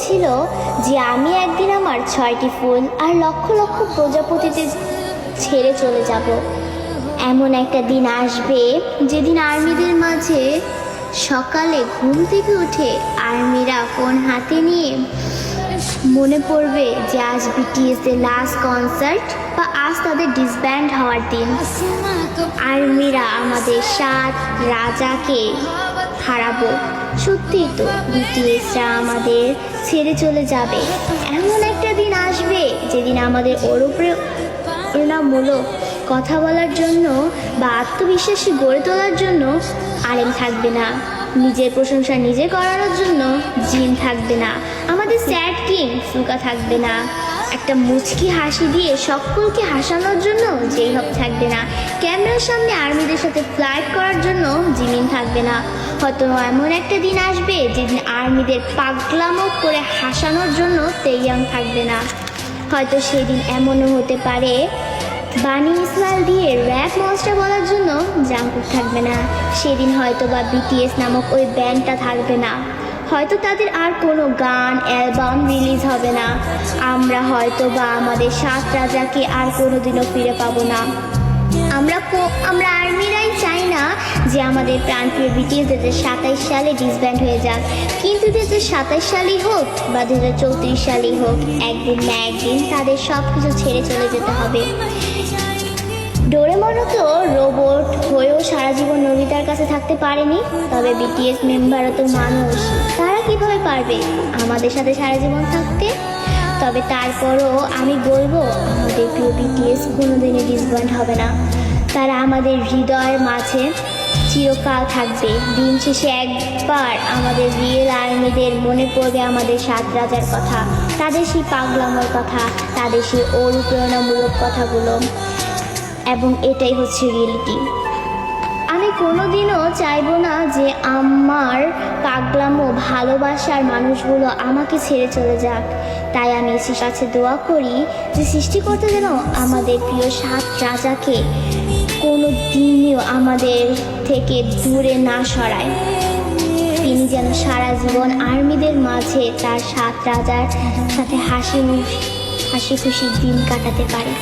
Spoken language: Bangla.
বলেছিল যে আমি একদিন আমার 6টি ফুল আর লক্ষ লক্ষ প্রজাপতিতে ছেড়ে চলে যাব। এমন একটা দিন আসবে যেদিন আর্মিদের মাঝে সকালে ঘুম থেকে উঠে আর্মিরা ফোন হাতে নিয়ে মনে পড়বে যে আজ বিটিএস এর লাস্ট কনসার্ট বা আজ তাদের ডিসব্যান্ড হওয়ার দিন। আর্মিরা আমাদের 7 রাজাকে হারাবো। সত্যি তো, বিটিএসরা আমাদের ছেড়ে চলে যাবে। এমন একটা দিন আসবে যেদিন আমাদের ওর উপরে প্রেরণামূলক কথা বলার জন্য বা আত্মবিশ্বাসী গড়ে তোলার জন্য আরেম থাকবে না, নিজের প্রশংসা নিজে করানোর জন্য জিন থাকবে না, আমাদের স্যাড কিং সুকা থাকবে না, একটা মুচকি হাসি দিয়ে সকলকে হাসানোর জন্য যেই হোক থাকবে না, ক্যামেরার সামনে আর্মিদের সাথে ফ্লাইট করার জন্য জিমিন থাকবে না। হয়তো এমন একটা দিন আসবে যেদিন আর্মিদের পাগলামো করে হাসানোর জন্য তেইয়াং থাকবে না। হয়তো সেদিন এমনও হতে পারে বানি ইসমাইল দিয়ে র্যাপ মনস্টার বলার জন্য জাঙ্কুক থাকবে না। সেদিন হয়তো বা বিটিএস নামক ওই ব্যান্ডটা থাকবে না। হয়তো তাদের আর কোনো গান অ্যালবাম রিলিজ হবে না। আমরা হয়তো বা আমাদের 7 রাজাকে আর কোনোদিনও ফিরে পাবো না। আমরা আর্মিরাই চাই না যে আমাদের প্রাণপ্রিয় বিটিএস 2027 সালে ডিসব্যান্ড হয়ে যাক, কিন্তু 2027 সালেই হোক বা 2034 সালেই হোক, একদিন না একদিন তাদের সব কিছু ছেড়ে চলে যেতে হবে। ডোরেমনও তো রোবট হয়েও সারা জীবন নোবিতার কাছে থাকতে পারেনি, তবে বিটিএস মেম্বারও তো মানুষ, তারা কিভাবে পারবে আমাদের সাথে সারা জীবন থাকতে? তবে তারপরও আমি বলবো আমাদের প্রিয় বিটিএস কোনোদিনই ডিসব্যান্ড হবে না। তারা আমাদের হৃদয়ের মাঝে চিরকাল থাকবে। দিন শেষে একবার আমাদের রিয়েল আর্মিদের মনে পড়বে আমাদের 7 রাজার কথা, তাদের সেই পাগলামোর কথা, তাদের সেই অনুপ্রেরণামূলক কথাগুলো, এবং এটাই হচ্ছে রিয়েলিটি। আমি কোনোদিনও চাইবো না যে আমার পাগলামো ভালোবাসার মানুষগুলো আমাকে ছেড়ে চলে যাক। তাই আমি এসির কাছে দোয়া করি যে সৃষ্টিকর্তা যেন আমাদের প্রিয় 7 রাজাকে কোনো দিনও আমাদের থেকে দূরে না সরায়। তিনি যেন সারা জীবন আর্মিদের মাঝে তার 7 রাজার সাথে হাসি খুশি দিন কাটাতে পারে।